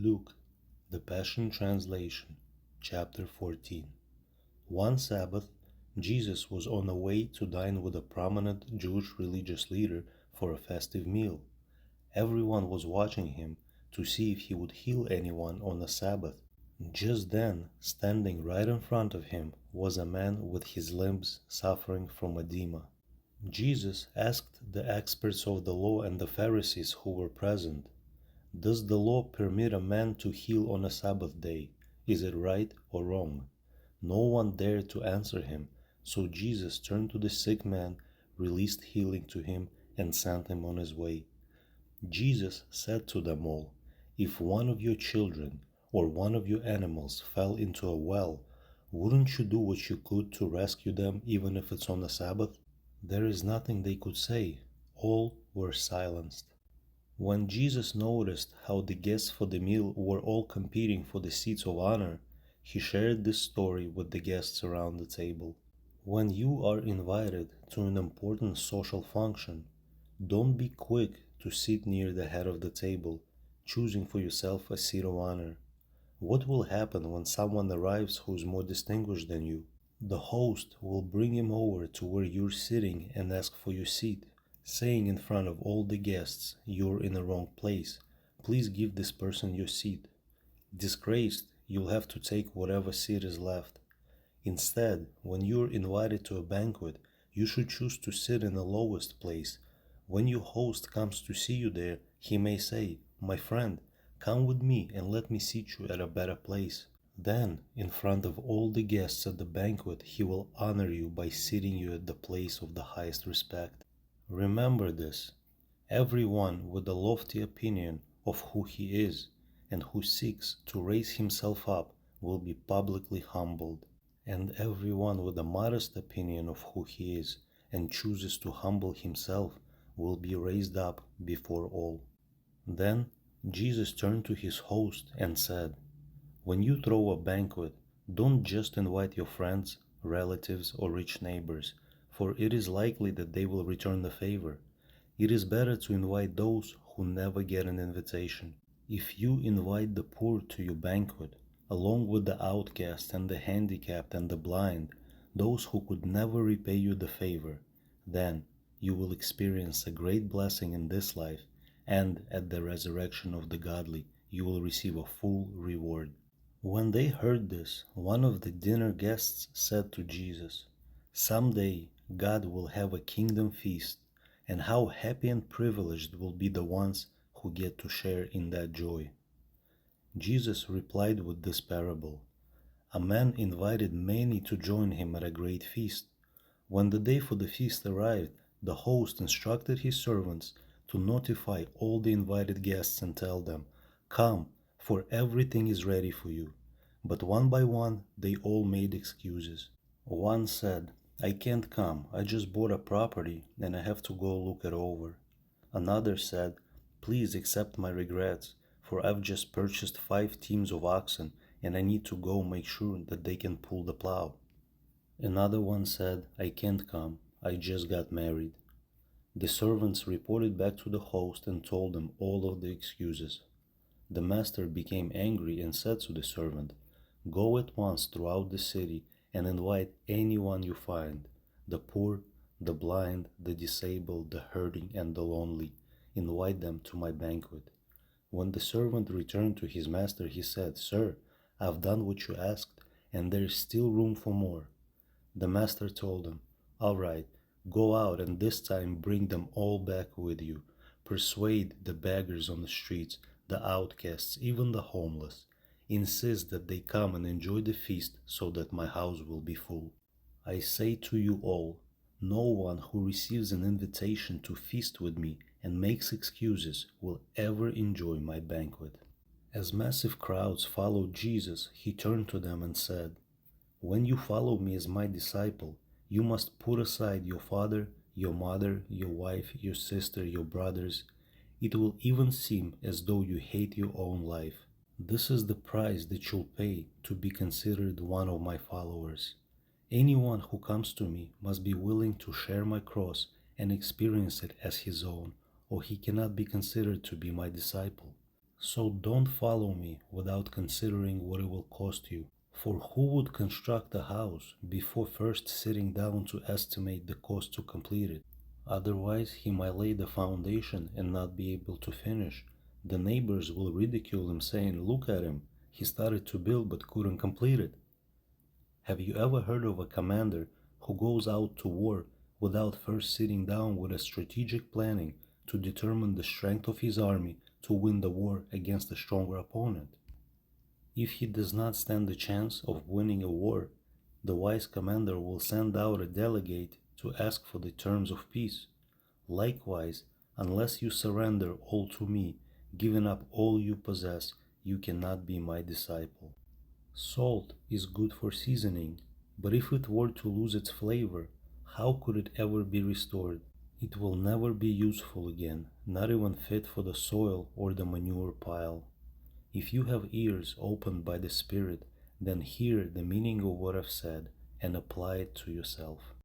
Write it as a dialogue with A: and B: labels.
A: Luke, the Passion Translation, Chapter 14. One Sabbath, Jesus was on the way to dine with a prominent Jewish religious leader for a festive meal. Everyone was watching him to see if he would heal anyone on the Sabbath. Just then, standing right in front of him was a man with his limbs suffering from edema. Jesus asked the experts of the law and the Pharisees who were present, "Does the law permit a man to heal on a Sabbath day? Is it right or wrong?" No one dared to answer him, so Jesus turned to the sick man, released healing to him, and sent him on his way. Jesus said to them all, "If one of your children or one of your animals fell into a well, wouldn't you do what you could to rescue them even if it's on the Sabbath?" There is nothing they could say. All were silenced. When Jesus noticed how the guests for the meal were all competing for the seats of honor, he shared this story with the guests around the table. When you are invited to an important social function, don't be quick to sit near the head of the table, choosing for yourself a seat of honor. What will happen when someone arrives who is more distinguished than you? The host will bring him over to where you're sitting and ask for your seat, saying in front of all the guests, "You're in the wrong place. Please give this person your seat." Disgraced, you'll have to take whatever seat is left. Instead, when you're invited to a banquet, you should choose to sit in the lowest place. When your host comes to see you there, he may say, "My friend, come with me and let me seat you at a better place." Then, in front of all the guests at the banquet, he will honor you by seating you at the place of the highest respect. Remember this: everyone with a lofty opinion of who he is and who seeks to raise himself up will be publicly humbled, and everyone with a modest opinion of who he is and chooses to humble himself will be raised up before all. Then Jesus turned to his host and said, "When you throw a banquet, don't just invite your friends, relatives, or rich neighbors, for it is likely that they will return the favor. It is better to invite those who never get an invitation. If you invite the poor to your banquet, along with the outcast and the handicapped and the blind, those who could never repay you the favor, then you will experience a great blessing in this life, and at the resurrection of the godly, you will receive a full reward." When they heard this, one of the dinner guests said to Jesus, "Someday God will have a kingdom feast, and how happy and privileged will be the ones who get to share in that joy." Jesus replied with this parable: "A man invited many to join him at a great feast. When the day for the feast arrived, the host instructed his servants to notify all the invited guests and tell them, 'Come, for everything is ready for you.' But one by one, they all made excuses. One said, 'I can't come, I just bought a property and I have to go look it over.' Another said, 'Please accept my regrets, for I've just purchased 5 teams of oxen and I need to go make sure that they can pull the plow.' Another one said, 'I can't come, I just got married.' The servants reported back to the host and told him all of the excuses. The master became angry and said to the servant, 'Go at once throughout the city and invite anyone you find, the poor, the blind, the disabled, the hurting, and the lonely. Invite them to my banquet.' When the servant returned to his master, he said, 'Sir, I've done what you asked, and there is still room for more.' The master told him, 'All right, go out and this time bring them all back with you. Persuade the beggars on the streets, the outcasts, even the homeless. Insist that they come and enjoy the feast so that my house will be full. I say to you all, no one who receives an invitation to feast with me and makes excuses will ever enjoy my banquet.'" As massive crowds followed Jesus, he turned to them and said, "When you follow me as my disciple, you must put aside your father, your mother, your wife, your sister, your brothers. It will even seem as though you hate your own life. This is the price that you'll pay to be considered one of my followers. Anyone who comes to me must be willing to share my cross and experience it as his own, or he cannot be considered to be my disciple. So don't follow me without considering what it will cost you. For who would construct a house before first sitting down to estimate the cost to complete it? Otherwise, he might lay the foundation and not be able to finish. The neighbors will ridicule him, saying, "Look at him. He started to build but couldn't complete it." Have you ever heard of a commander who goes out to war without first sitting down with a strategic planning to determine the strength of his army to win the war against a stronger opponent? If he does not stand the chance of winning a war, the wise commander will send out a delegate to ask for the terms of peace. Likewise, unless you surrender all to me, giving up all you possess, you cannot be my disciple. Salt is good for seasoning, but if it were to lose its flavor, how could it ever be restored? It will never be useful again, not even fit for the soil or the manure pile. If you have ears opened by the Spirit, then hear the meaning of what I've said and apply it to yourself.